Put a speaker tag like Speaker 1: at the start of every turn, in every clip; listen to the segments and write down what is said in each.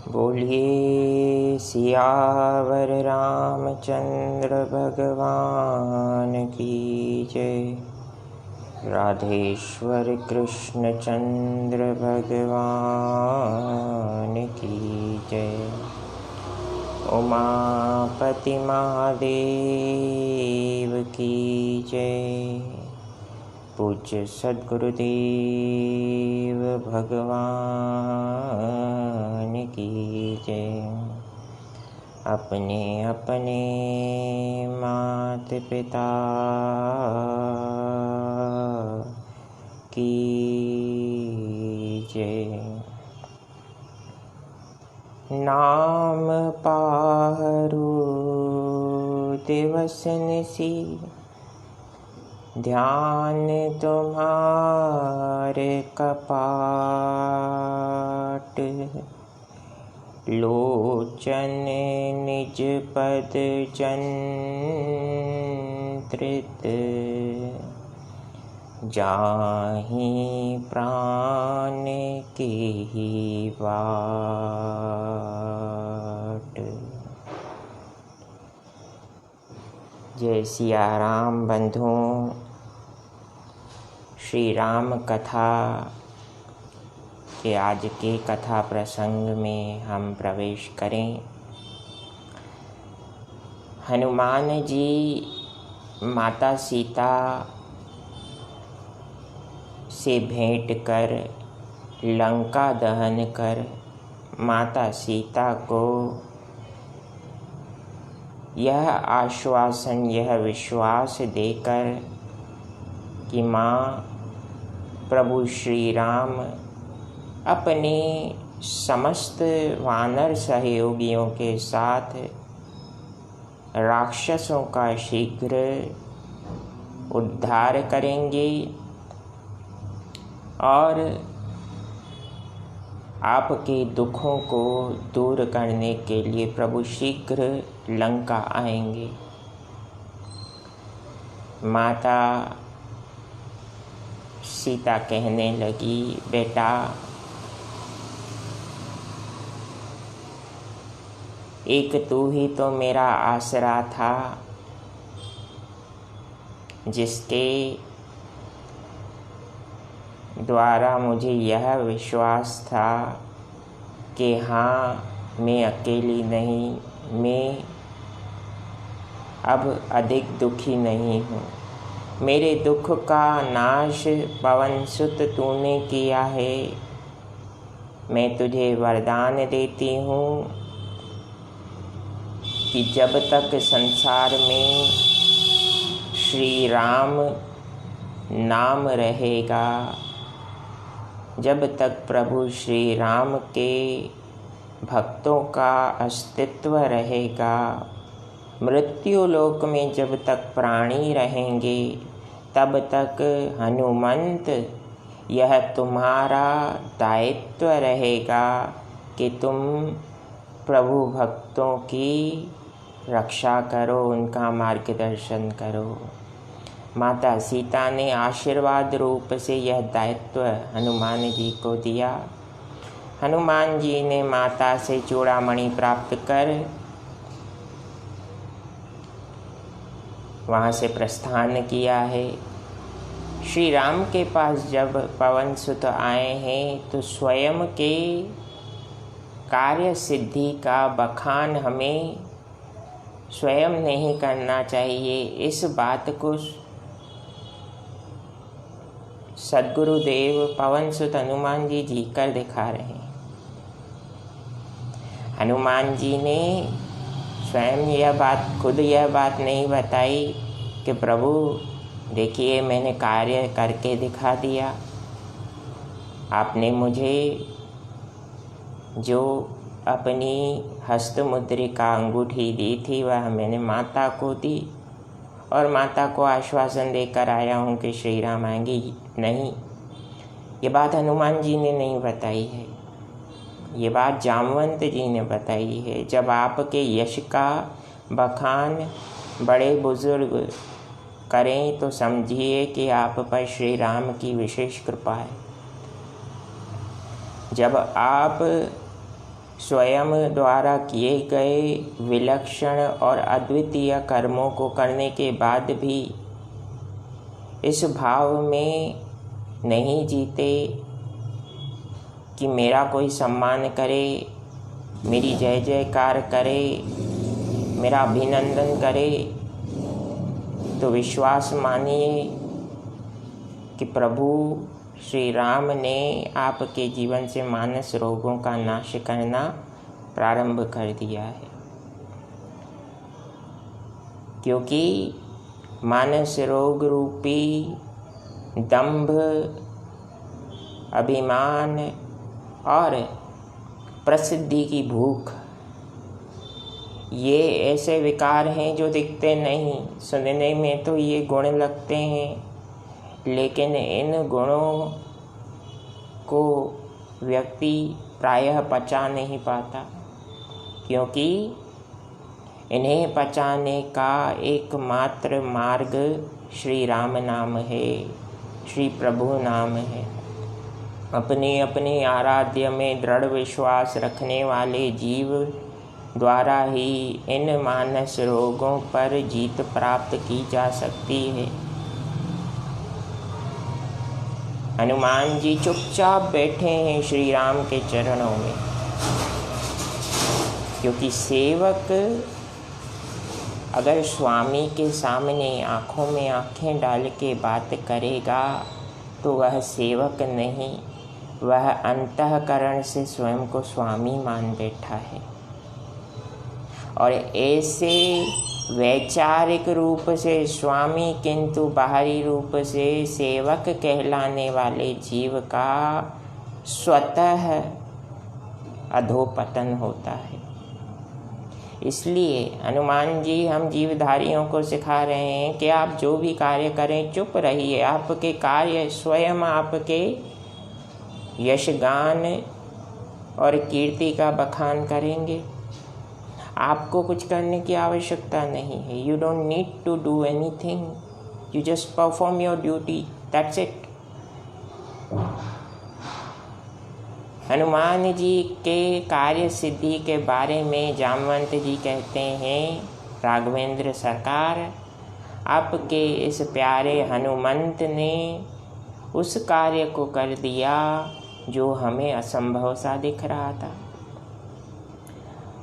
Speaker 1: बोलिए सियावर रामचंद्र भगवान की जय। राधेश्वर कृष्णचंद्र भगवान की जय। उमापति महादेव की जय। पूज्य सद्गुरुदेव भगवान की जय। अपने अपने माता पिता की जय। नाम पाहरो दिवस निसी, ध्यान तुम्हारे कपाट। लोचन निज पद चंत्रित, जाहि प्राण की बाट। जय सिया राम बंधुओं। श्री राम कथा के आज के कथा प्रसंग में हम प्रवेश करें। हनुमान जी माता सीता से भेंट कर लंका दहन कर माता सीता को यह आश्वासन, यह विश्वास देकर कि माँ प्रभु श्री राम अपने समस्त वानर सहयोगियों के साथ राक्षसों का शीघ्र उद्धार करेंगे और आपके दुखों को दूर करने के लिए प्रभु शीघ्र लंका आएंगे। माता सीता कहने लगी, बेटा एक तू ही तो मेरा आसरा था, जिसके द्वारा मुझे यह विश्वास था कि हाँ, मैं अकेली नहीं, मैं अब अधिक दुखी नहीं हूँ। मेरे दुख का नाश पवन सुत तूने किया है। मैं तुझे वरदान देती हूँ कि जब तक संसार में श्री राम नाम रहेगा, जब तक प्रभु श्री राम के भक्तों का अस्तित्व रहेगा, मृत्यु लोक में जब तक प्राणी रहेंगे, तब तक हनुमंत यह तुम्हारा दायित्व रहेगा कि तुम प्रभु भक्तों की रक्षा करो, उनका मार्गदर्शन करो। माता सीता ने आशीर्वाद रूप से यह दायित्व हनुमान जी को दिया। हनुमान जी ने माता से चूड़ामणि प्राप्त कर वहाँ से प्रस्थान किया है। श्री राम के पास जब पवन सुत आए हैं तो स्वयं के कार्य सिद्धि का बखान हमें स्वयं नहीं करना चाहिए। इस बात को सद्गुरुदेव पवन सुत हनुमान जी जी कर दिखा रहे हैं। हनुमान जी ने स्वयं यह बात नहीं बताई कि प्रभु देखिए मैंने कार्य करके दिखा दिया, आपने मुझे जो अपनी हस्त मुद्रिका अंगूठी दी थी वह मैंने माता को दी और माता को आश्वासन देकर आया हूँ कि श्री राम आएंगे। नहीं, ये बात हनुमान जी ने नहीं बताई है, ये बात जामवंत जी ने बताई है। जब आपके यश का बखान बड़े बुजुर्ग करें तो समझिए कि आप पर श्री राम की विशेष कृपा है। जब आप स्वयं द्वारा किए गए विलक्षण और अद्वितीय कर्मों को करने के बाद भी इस भाव में नहीं जीते कि मेरा कोई सम्मान करे, मेरी जय जयकार करे, मेरा अभिनंदन करे, तो विश्वास मानिए कि प्रभु श्री राम ने आपके जीवन से मानस रोगों का नाश करना प्रारंभ कर दिया है। क्योंकि मानस रोग रूपी दंभ, अभिमान और प्रसिद्धि की भूख, ये ऐसे विकार हैं जो दिखते नहीं, सुनने में तो ये गुण लगते हैं, लेकिन इन गुणों को व्यक्ति प्रायः पचा नहीं पाता, क्योंकि इन्हें पचाने का एकमात्र मार्ग श्री राम नाम है, श्री प्रभु नाम है। अपने अपने आराध्य में दृढ़ विश्वास रखने वाले जीव द्वारा ही इन मानस रोगों पर जीत प्राप्त की जा सकती है। हनुमान जी चुपचाप बैठे हैं श्री राम के चरणों में, क्योंकि सेवक अगर स्वामी के सामने आँखों में आँखें डाल के बात करेगा तो वह सेवक नहीं, वह अंतःकरण से स्वयं को स्वामी मान बैठा है। और ऐसे वैचारिक रूप से स्वामी किंतु बाहरी रूप से सेवक कहलाने वाले जीव का स्वतः अधोपतन होता है। इसलिए हनुमान जी हम जीवधारियों को सिखा रहे हैं कि आप जो भी कार्य करें चुप रहिए, आपके कार्य स्वयं आपके यशगान और कीर्ति का बखान करेंगे। आपको कुछ करने की आवश्यकता नहीं है। You don't need to do anything, you just perform your duty, that's it. Hanuman ji के कार्य सिद्धि के बारे में जामवंत जी कहते हैं, राघवेंद्र सरकार, आपके इस प्यारे हनुमंत ने उस कार्य को कर दिया जो हमें असंभव सा दिख रहा था।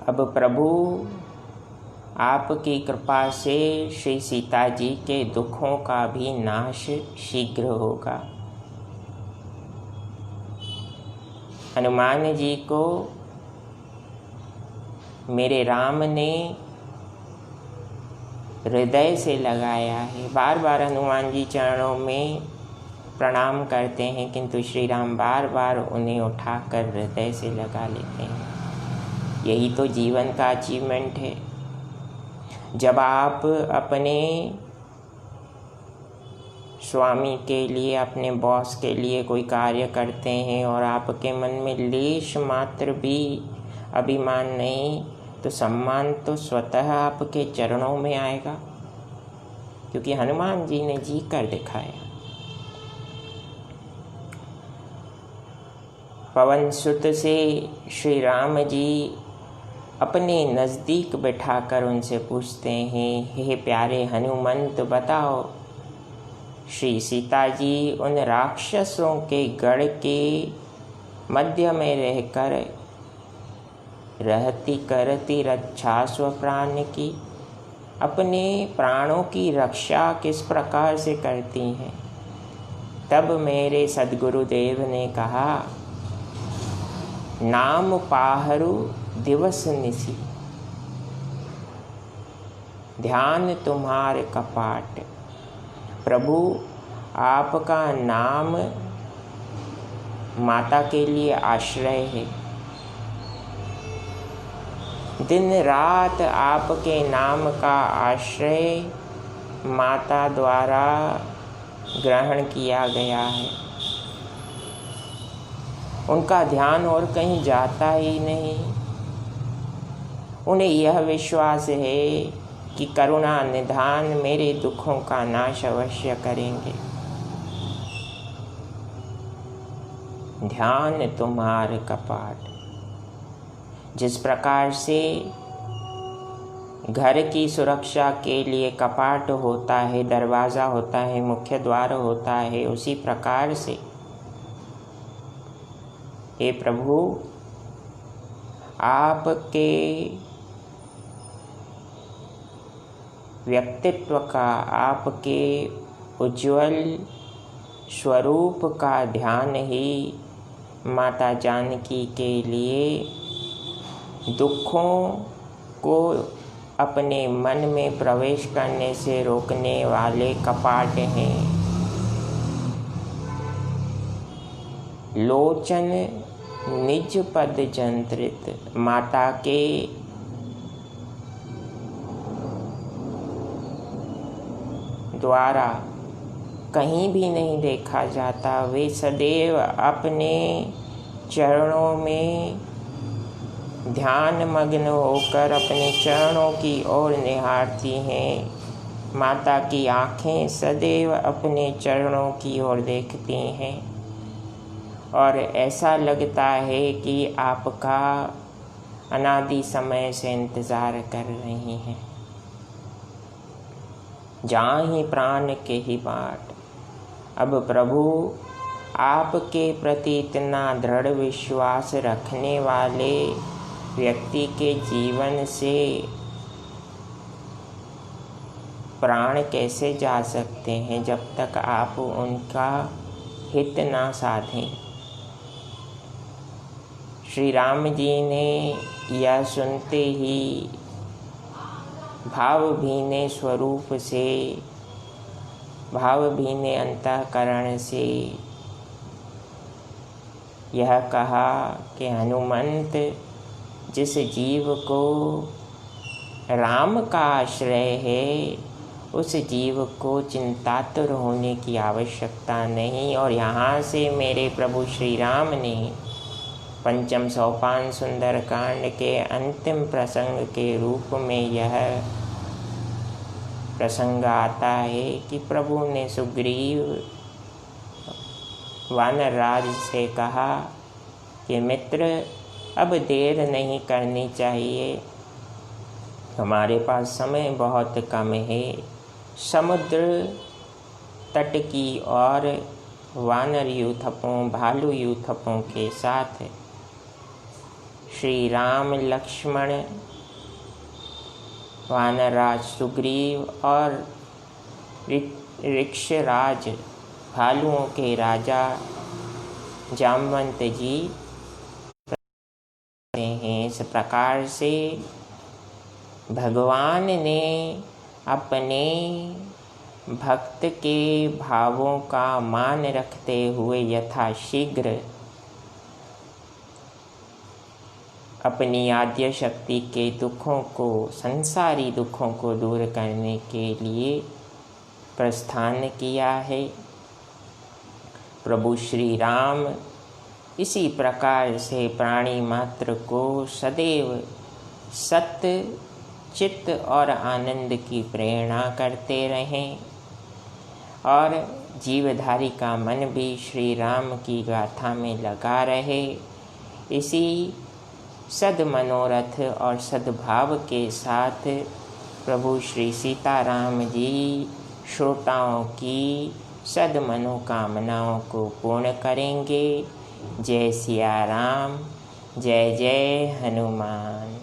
Speaker 1: अब प्रभु आपकी कृपा से श्री सीता जी के दुखों का भी नाश शीघ्र होगा। हनुमान जी को मेरे राम ने हृदय से लगाया है। बार बार हनुमान जी चरणों में प्रणाम करते हैं, किंतु श्री राम बार बार उन्हें उठाकर हृदय से लगा लेते हैं। यही तो जीवन का अचीवमेंट है। जब आप अपने स्वामी के लिए, अपने बॉस के लिए कोई कार्य करते हैं और आपके मन में लेश मात्र भी अभिमान नहीं, तो सम्मान तो स्वतः आपके चरणों में आएगा, क्योंकि हनुमान जी ने जी कर दिखाया। पवन सुत से श्री राम जी अपने नज़दीक बैठाकर उनसे पूछते हैं, हे प्यारे हनुमंत, बताओ श्री सीता जी उन राक्षसों के गढ़ के मध्य में रहकर रहती करती रक्षा स्वप्राण की, अपने प्राणों की रक्षा किस प्रकार से करती हैं। तब मेरे सद्गुरुदेव ने कहा, नाम पाहरू दिवस निसी, ध्यान तुम्हारे कपाट। प्रभु आपका नाम माता के लिए आश्रय है। दिन रात आपके नाम का आश्रय माता द्वारा ग्रहण किया गया है। उनका ध्यान और कहीं जाता ही नहीं। उन्हें यह विश्वास है कि करुणा निधान मेरे दुखों का नाश अवश्य करेंगे। ध्यान तुम्हारे कपाट। जिस प्रकार से घर की सुरक्षा के लिए कपाट होता है, दरवाज़ा होता है, मुख्य द्वार होता है, उसी प्रकार से हे प्रभु आपके व्यक्तित्व का, आपके उज्ज्वल स्वरूप का ध्यान ही माता जानकी के लिए दुखों को अपने मन में प्रवेश करने से रोकने वाले कपाट हैं। लोचन निज पद जंत्रित, माता के द्वारा कहीं भी नहीं देखा जाता। वे सदैव अपने चरणों में ध्यान मग्न होकर अपने चरणों की ओर निहारती हैं। माता की आँखें सदैव अपने चरणों की ओर देखती हैं और ऐसा लगता है कि आपका अनादि समय से इंतज़ार कर रही हैं। जहाँ ही प्राण के ही बाट। अब प्रभु आपके प्रति इतना दृढ़ विश्वास रखने वाले व्यक्ति के जीवन से प्राण कैसे जा सकते हैं जब तक आप उनका हित ना साधें। श्री राम जी ने यह सुनते ही भावभीने स्वरूप से, भावभीने अंतःकरण से यह कहा कि हनुमंत, जिस जीव को राम का आश्रय है उस जीव को चिंतातुर होने की आवश्यकता नहीं। और यहाँ से मेरे प्रभु श्री राम ने पंचम सोपान सुंदरकांड के अंतिम प्रसंग के रूप में यह प्रसंग आता है कि प्रभु ने सुग्रीव वानरराज से कहा कि मित्र, अब देर नहीं करनी चाहिए, हमारे पास समय बहुत कम है। समुद्र तट की ओर वानर यूथपों, भालू यूथपों के साथ श्री राम, लक्ष्मण, वानरराज सुग्रीव और ऋक्षराज भालुओं के राजा जामवंत जी हैं। इस प्रकार से भगवान ने अपने भक्त के भावों का मान रखते हुए यथाशीघ्र अपनी आद्य शक्ति के दुखों को, संसारी दुखों को दूर करने के लिए प्रस्थान किया है। प्रभु श्री राम इसी प्रकार से प्राणी मात्र को सदैव सत्य, चित्त और आनंद की प्रेरणा करते रहें और जीवधारी का मन भी श्री राम की गाथा में लगा रहे। इसी सद्मनोरथ और सद्भाव के साथ प्रभु श्री सीताराम जी श्रोताओं की सद्मनोकामनाओं को पूर्ण करेंगे। जय सिया राम, जय जय हनुमान।